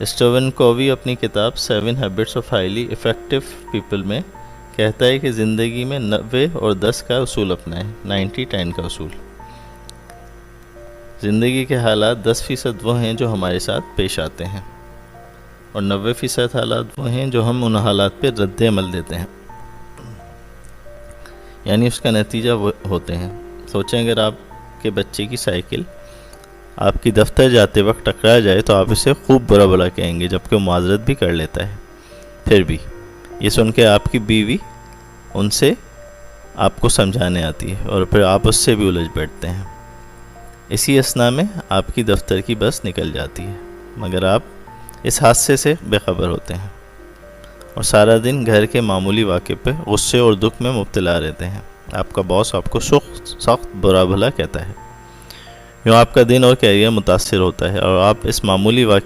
Steven کووی اپنی کتاب 7 habits of highly effective people میں کہتا ہے کہ زندگی میں 90 اور 10 کا اصول اپنائیں، 90-10 کا اصول۔ زندگی کے حالات 10% وہ ہیں جو ہمارے ساتھ پیش آتے ہیں، اور 90% حالات وہ ہیں جو ہم ان حالات پہ رد عمل دیتے ہیں، یعنی اس کا نتیجہ وہ ہوتے ہیں۔ سوچیں اگر آپ کے بچے کی سائیکل آپ کی دفتر جاتے وقت ٹکرا جائے تو آپ اسے خوب برا بلا کہیں گے، جبکہ وہ معذرت بھی کر لیتا ہے۔ پھر بھی یہ سن کے آپ کی بیوی ان سے آپ کو سمجھانے آتی ہے، اور پھر آپ اس سے بھی الجھ بیٹھتے ہیں۔ اسی اثناء میں آپ کی دفتر کی بس نکل جاتی ہے، مگر آپ اس حادثے سے بے خبر ہوتے ہیں، اور سارا دن گھر کے معمولی واقعے پہ غصے اور دکھ میں مبتلا رہتے ہیں۔ آپ کا باس آپ کو سخت برا بھلا کہتا ہے، یوں آپ کا دن اور کیریئر متاثر ہوتا ہے، اور آپ اس معمولی واقعے